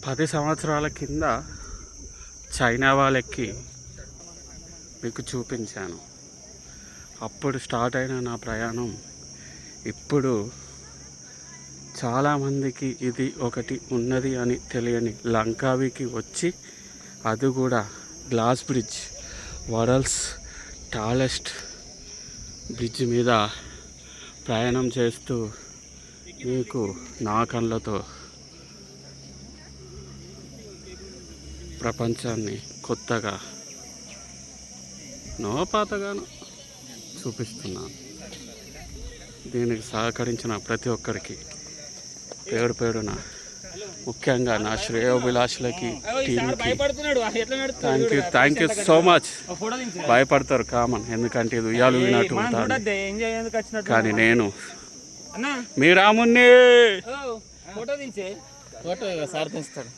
10 సంవత్సరాల కింద చైనా వాళ్ళకి మీకు చూపించాను. అప్పుడు స్టార్ట్ అయిన నా ప్రయాణం ఇప్పుడు చాలామందికి ఇది ఒకటి ఉన్నది అని తెలియని లంకావికి వచ్చి, అది కూడా glass bridge, world's tallest bridge మీద ప్రయాణం చేస్తూ మీకు నా కళ్ళతో ప్రపంచాన్ని కొత్తగా పాతగాను చూపిస్తున్నాను. దీనికి సహకరించిన ప్రతి ఒక్కరికి పేరున ముఖ్యంగా నా శ్రేయోభిలాషులకి, టీంకి థ్యాంక్ యూ సో మచ్. భయపడతారు కామన్, ఎందుకంటే ఇది ఉయ్యాలు వినట్టు ఉంటాను. కానీ నేను మీ రాముణ్ణి ఫోటో సార్ తీస్తాడు.